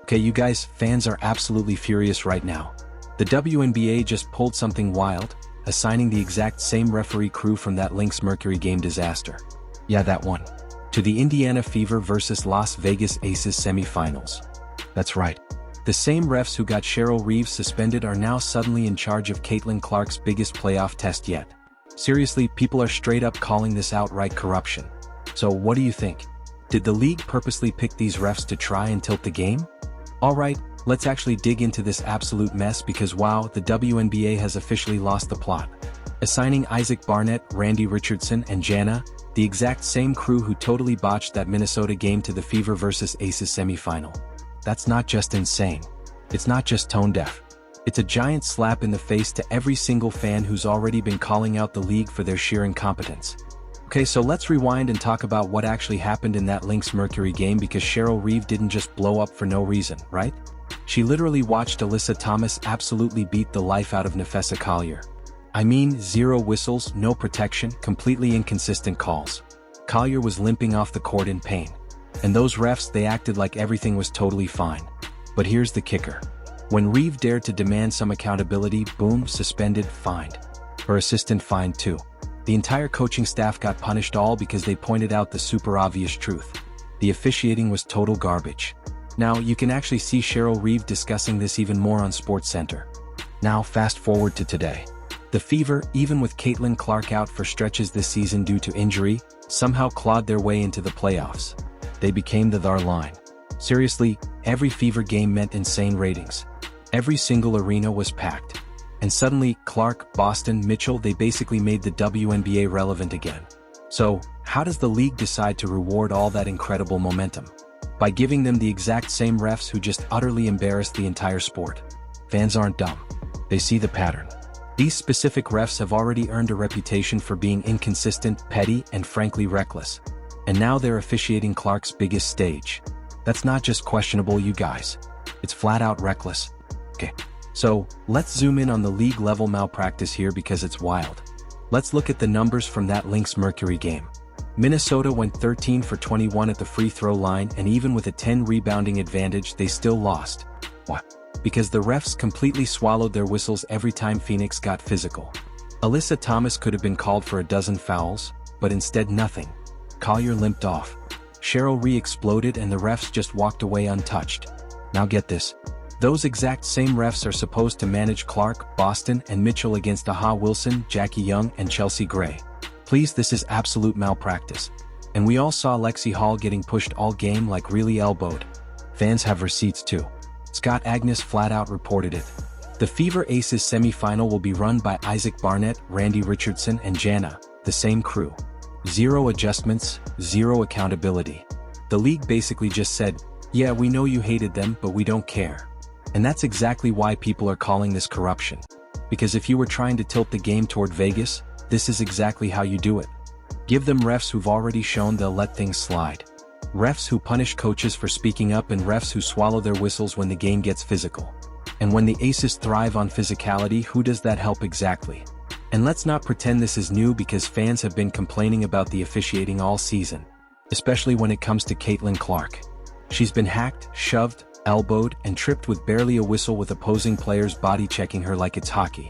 Okay, you guys, fans are absolutely furious right now. The WNBA just pulled something wild, assigning the exact same referee crew from that Lynx-Mercury game disaster. Yeah, that one. To the Indiana Fever versus Las Vegas Aces semifinals. That's right. The same refs who got Cheryl Reeves suspended are now suddenly in charge of Caitlin Clark's biggest playoff test yet. Seriously, people are straight up calling this outright corruption. So what do you think? Did the league purposely pick these refs to try and tilt the game? Alright, let's actually dig into this absolute mess because wow, the WNBA has officially lost the plot. Assigning Isaac Barnett, Randy Richardson, and Jana, the exact same crew who totally botched that Minnesota game to the Fever vs Aces semifinal. That's not just insane. It's not just tone deaf. It's a giant slap in the face to every single fan who's already been calling out the league for their sheer incompetence. Okay, so let's rewind and talk about what actually happened in that Lynx-Mercury game because Cheryl Reeve didn't just blow up for no reason, right? She literally watched Alyssa Thomas absolutely beat the life out of Nafessa Collier. I mean, 0 whistles, no protection, completely inconsistent calls. Collier was limping off the court in pain. And those refs, they acted like everything was totally fine. But here's the kicker. When Reeve dared to demand some accountability, boom, suspended, fined. Her assistant fined too. The entire coaching staff got punished all because they pointed out the super obvious truth. The officiating was total garbage. Now, you can actually see Cheryl Reeve discussing this even more on SportsCenter. Now, fast forward to today. The Fever, even with Caitlin Clark out for stretches this season due to injury, somehow clawed their way into the playoffs. They became the Thar line. Seriously, every Fever game meant insane ratings. Every single arena was packed. And suddenly, Clark, Boston, Mitchell, they basically made the WNBA relevant again. So, how does the league decide to reward all that incredible momentum? By giving them the exact same refs who just utterly embarrassed the entire sport. Fans aren't dumb. They see the pattern. These specific refs have already earned a reputation for being inconsistent, petty, and frankly reckless. And now they're officiating Clark's biggest stage. That's not just questionable, you guys. It's flat out reckless. Okay. So, let's zoom in on the league-level malpractice here because it's wild. Let's look at the numbers from that Lynx-Mercury game. Minnesota went 13 for 21 at the free throw line, and even with a 10 rebounding advantage, they still lost. Why? Because the refs completely swallowed their whistles every time Phoenix got physical. Alyssa Thomas could have been called for a dozen fouls, but instead nothing. Collier limped off. Cheryl Reeve exploded and the refs just walked away untouched. Now get this. Those exact same refs are supposed to manage Clark, Boston, and Mitchell against Aha Wilson, Jackie Young, and Chelsea Gray. Please, this is absolute malpractice. And we all saw Lexi Hall getting pushed all game like really elbowed. Fans have receipts too. Scott Agnes flat out reported it. The Fever Aces semifinal will be run by Isaac Barnett, Randy Richardson, and Jana, the same crew. 0 adjustments, 0 accountability. The league basically just said, yeah, we know you hated them, but we don't care. And that's exactly why people are calling this corruption. Because if you were trying to tilt the game toward Vegas, this is exactly how you do it. Give them refs who've already shown they'll let things slide. Refs who punish coaches for speaking up and refs who swallow their whistles when the game gets physical. And when the Aces thrive on physicality, who does that help exactly? And let's not pretend this is new because fans have been complaining about the officiating all season. Especially when it comes to Caitlin Clark. She's been hacked, shoved, elbowed, and tripped with barely a whistle with opposing players body checking her like it's hockey.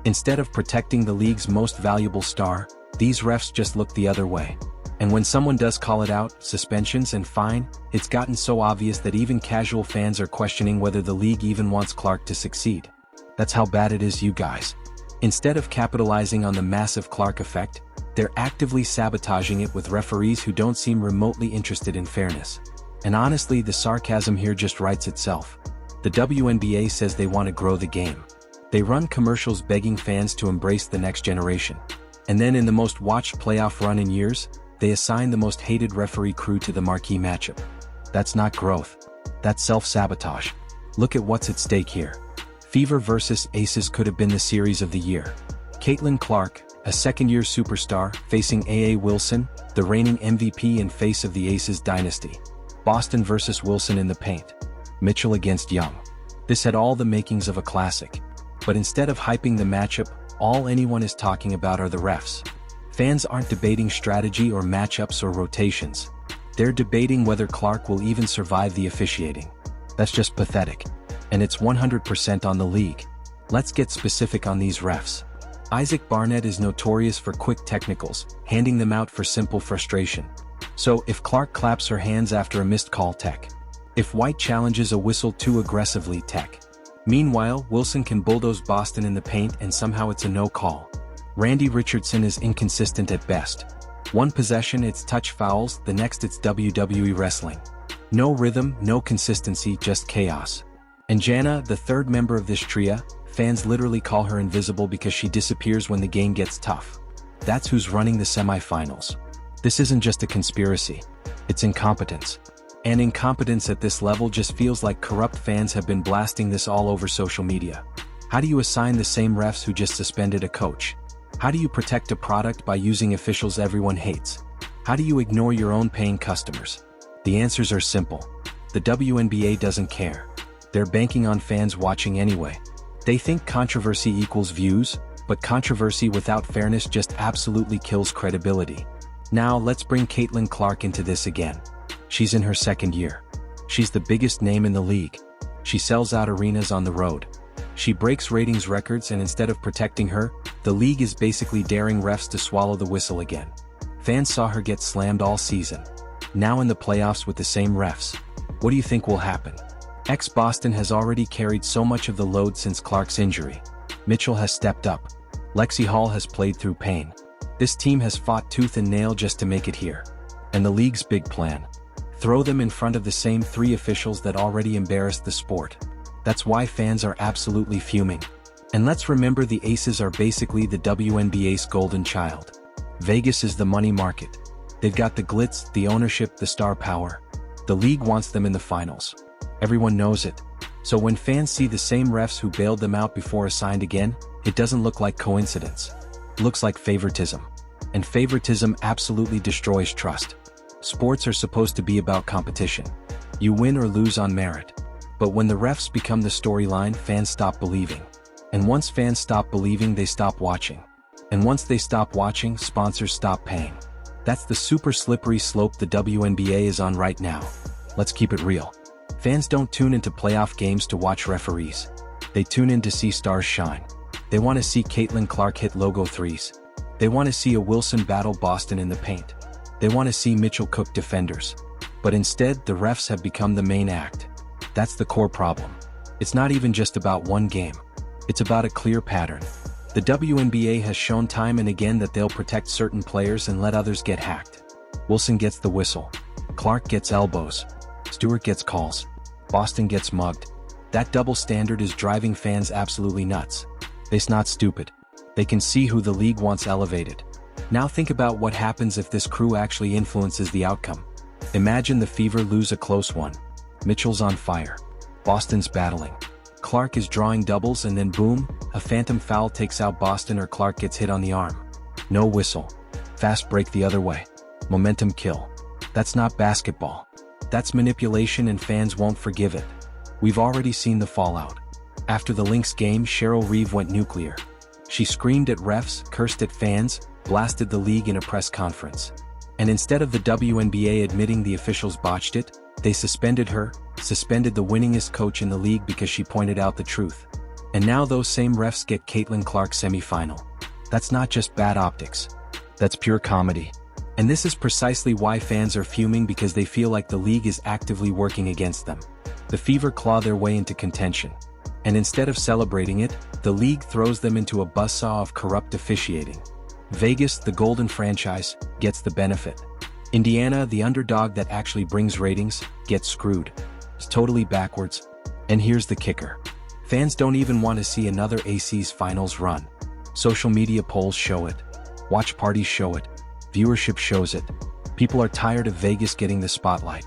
Instead of protecting the league's most valuable star, these refs just look the other way. And when someone does call it out, suspensions and fine, it's gotten so obvious that even casual fans are questioning whether the league even wants Clark to succeed. That's how bad it is, you guys. Instead of capitalizing on the massive Clark effect, they're actively sabotaging it with referees who don't seem remotely interested in fairness. And honestly, the sarcasm here just writes itself. The WNBA says they want to grow the game. They run commercials begging fans to embrace the next generation. And then in the most watched playoff run in years, they assign the most hated referee crew to the marquee matchup. That's not growth. That's self-sabotage. Look at what's at stake here. Fever versus Aces could have been the series of the year. Caitlin Clark, a second-year superstar, facing A.A. Wilson, the reigning MVP and face of the Aces dynasty. Boston versus Wilson in the paint. Mitchell against Young. This had all the makings of a classic. But instead of hyping the matchup, all anyone is talking about are the refs. Fans aren't debating strategy or matchups or rotations. They're debating whether Clark will even survive the officiating. That's just pathetic. And it's 100% on the league. Let's get specific on these refs. Isaac Barnett is notorious for quick technicals, handing them out for simple frustration. So if Clark claps her hands after a missed call, tech. If White challenges a whistle too aggressively, tech. Meanwhile, Wilson can bulldoze Boston in the paint and somehow it's a no call. Randy Richardson is inconsistent at best. One possession it's touch fouls, the next it's WWE wrestling. No rhythm, no consistency, just chaos. And Jana, the third member of this trio, fans literally call her invisible because she disappears when the game gets tough. That's who's running the semifinals. This isn't just a conspiracy. It's incompetence. And incompetence at this level just feels like corrupt fans have been blasting this all over social media. How do you assign the same refs who just suspended a coach? How do you protect a product by using officials everyone hates? How do you ignore your own paying customers? The answers are simple. The WNBA doesn't care. They're banking on fans watching anyway. They think controversy equals views, but controversy without fairness just absolutely kills credibility. Now let's bring Caitlin Clark into this again. She's in her second year. She's the biggest name in the league. She sells out arenas on the road. She breaks ratings records, and instead of protecting her, the league is basically daring refs to swallow the whistle again. Fans saw her get slammed all season. Now in the playoffs with the same refs. What do you think will happen? Ex-Boston has already carried so much of the load since Clark's injury. Mitchell has stepped up. Lexi Hall has played through pain. This team has fought tooth and nail just to make it here. And the league's big plan? Throw them in front of the same three officials that already embarrassed the sport. That's why fans are absolutely fuming. And let's remember, the Aces are basically the WNBA's golden child. Vegas is the money market. They've got the glitz, the ownership, the star power. The league wants them in the finals. Everyone knows it. So when fans see the same refs who bailed them out before assigned again, it doesn't look like coincidence. It looks like favoritism. And favoritism absolutely destroys trust. Sports are supposed to be about competition. You win or lose on merit. But when the refs become the storyline, fans stop believing. And once fans stop believing, they stop watching. And once they stop watching, sponsors stop paying. That's the super slippery slope the WNBA is on right now. Let's keep it real. Fans don't tune into playoff games to watch referees. They tune in to see stars shine. They want to see Caitlin Clark hit logo threes. They want to see a Wilson battle Boston in the paint. They want to see Mitchell cook defenders. But instead, the refs have become the main act. That's the core problem. It's not even just about one game. It's about a clear pattern. The WNBA has shown time and again that they'll protect certain players and let others get hacked. Wilson gets the whistle. Clark gets elbows. Stewart gets calls. Boston gets mugged. That double standard is driving fans absolutely nuts. They're not stupid. They can see who the league wants elevated. Now think about what happens if this crew actually influences the outcome. Imagine the Fever lose a close one. Mitchell's on fire. Boston's battling. Clark is drawing doubles, and then boom, a phantom foul takes out Boston, or Clark gets hit on the arm. No whistle. Fast break the other way. Momentum kill. That's not basketball. That's manipulation, and fans won't forgive it. We've already seen the fallout. After the Lynx game, Cheryl Reeve went nuclear. She screamed at refs, cursed at fans, blasted the league in a press conference. And instead of the WNBA admitting the officials botched it, they suspended her, suspended the winningest coach in the league because she pointed out the truth. And now those same refs get Caitlin Clark's semifinal. That's not just bad optics. That's pure comedy. And this is precisely why fans are fuming, because they feel like the league is actively working against them. The Fever claw their way into contention. And instead of celebrating it, the league throws them into a buzzsaw of corrupt officiating. Vegas, the golden franchise, gets the benefit. Indiana, the underdog that actually brings ratings, gets screwed. It's totally backwards. And here's the kicker. Fans don't even want to see another AC's finals run. Social media polls show it. Watch parties show it. Viewership shows it. People are tired of Vegas getting the spotlight.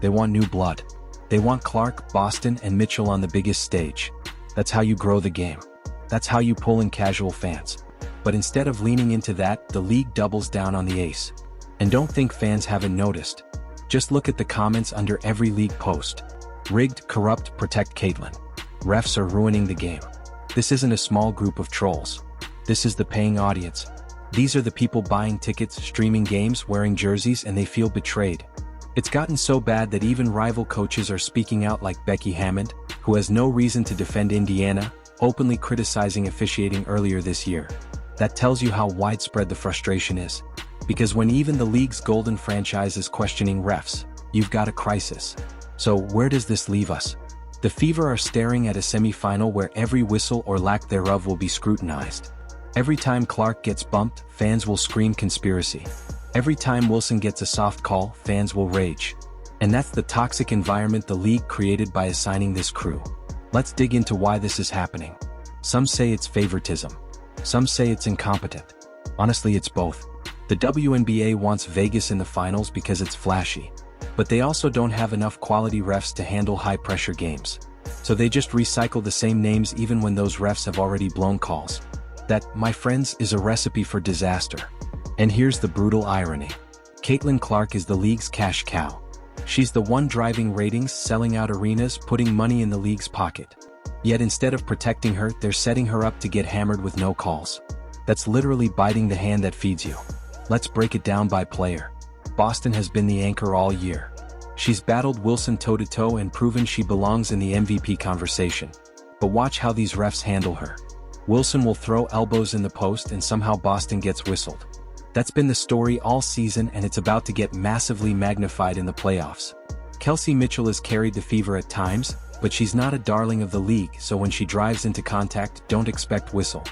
They want new blood. They want Clark, Boston, and Mitchell on the biggest stage. That's how you grow the game. That's how you pull in casual fans. But instead of leaning into that, the league doubles down on the ace. And don't think fans haven't noticed. Just look at the comments under every league post. Rigged, corrupt, protect Caitlin. Refs are ruining the game. This isn't a small group of trolls. This is the paying audience. These are the people buying tickets, streaming games, wearing jerseys, and they feel betrayed. It's gotten so bad that even rival coaches are speaking out, like Becky Hammond, who has no reason to defend Indiana, openly criticizing officiating earlier this year. That tells you how widespread the frustration is. Because when even the league's golden franchise is questioning refs, you've got a crisis. So where does this leave us? The Fever are staring at a semi-final where every whistle or lack thereof will be scrutinized. Every time Clark gets bumped, fans will scream conspiracy. Every time Wilson gets a soft call, fans will rage. And that's the toxic environment the league created by assigning this crew. Let's dig into why this is happening. Some say it's favoritism. Some say it's incompetent. Honestly, it's both. The WNBA wants Vegas in the finals because it's flashy. But they also don't have enough quality refs to handle high-pressure games. So they just recycle the same names even when those refs have already blown calls. That, my friends, is a recipe for disaster. And here's the brutal irony. Caitlin Clark is the league's cash cow. She's the one driving ratings, selling out arenas, putting money in the league's pocket. Yet instead of protecting her, they're setting her up to get hammered with no calls. That's literally biting the hand that feeds you. Let's break it down by player. Boston has been the anchor all year. She's battled Wilson toe-to-toe and proven she belongs in the MVP conversation. But watch how these refs handle her. Wilson will throw elbows in the post and somehow Boston gets whistled. That's been the story all season, and it's about to get massively magnified in the playoffs. Kelsey Mitchell has carried the Fever at times, but she's not a darling of the league, so when she drives into contact, don't expect whistle.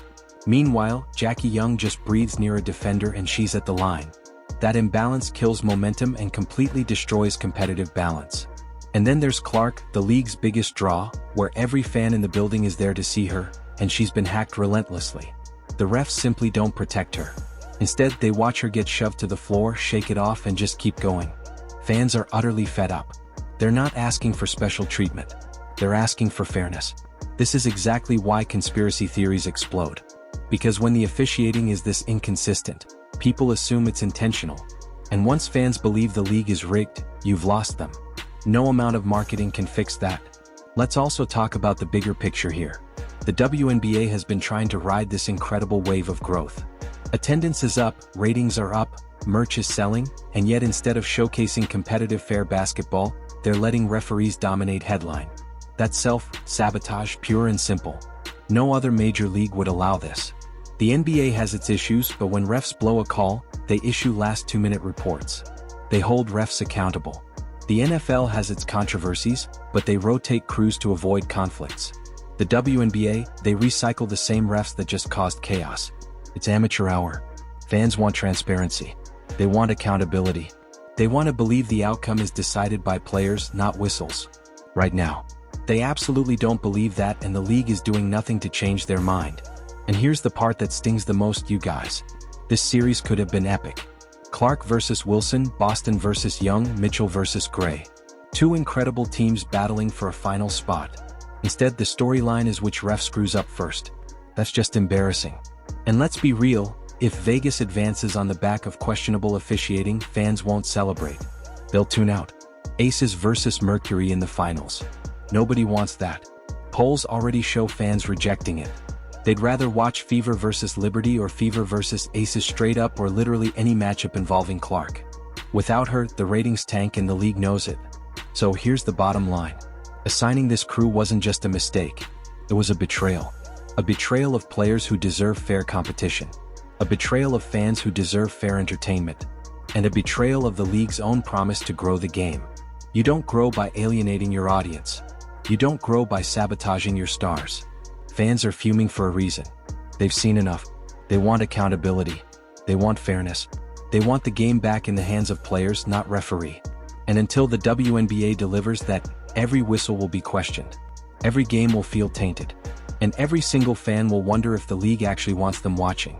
Meanwhile, Jackie Young just breathes near a defender and she's at the line. That imbalance kills momentum and completely destroys competitive balance. And then there's Clark, the league's biggest draw, where every fan in the building is there to see her, and she's been hacked relentlessly. The refs simply don't protect her. Instead, they watch her get shoved to the floor, shake it off, and just keep going. Fans are utterly fed up. They're not asking for special treatment. They're asking for fairness. This is exactly why conspiracy theories explode. Because when the officiating is this inconsistent, people assume it's intentional. And once fans believe the league is rigged, you've lost them. No amount of marketing can fix that. Let's also talk about the bigger picture here. The WNBA has been trying to ride this incredible wave of growth. Attendance is up, ratings are up, merch is selling, and yet instead of showcasing competitive fair basketball, they're letting referees dominate headline. That's self-sabotage, pure and simple. No other major league would allow this. The NBA has its issues, but when refs blow a call, they issue last 2-minute reports. They hold refs accountable. The NFL has its controversies, but they rotate crews to avoid conflicts. The WNBA, they recycle the same refs that just caused chaos. It's amateur hour. Fans want transparency. They want accountability. They want to believe the outcome is decided by players, not whistles. Right now, they absolutely don't believe that, and the league is doing nothing to change their mind. And here's the part that stings the most, you guys. This series could have been epic. Clark versus Wilson, Boston versus Young, Mitchell versus Gray. Two incredible teams battling for a final spot. Instead, the storyline is which ref screws up first. That's just embarrassing. And let's be real, if Vegas advances on the back of questionable officiating, fans won't celebrate. They'll tune out. Aces versus Mercury in the finals. Nobody wants that. Polls already show fans rejecting it. They'd rather watch Fever versus Liberty or Fever versus Aces straight up, or literally any matchup involving Clark. Without her, the ratings tank and the league knows it. So here's the bottom line. Assigning this crew wasn't just a mistake. It was a betrayal. A betrayal of players who deserve fair competition. A betrayal of fans who deserve fair entertainment. And a betrayal of the league's own promise to grow the game. You don't grow by alienating your audience. You don't grow by sabotaging your stars. Fans are fuming for a reason. They've seen enough. They want accountability. They want fairness. They want the game back in the hands of players, not referee. And until the WNBA delivers that, every whistle will be questioned. Every game will feel tainted. And every single fan will wonder if the league actually wants them watching.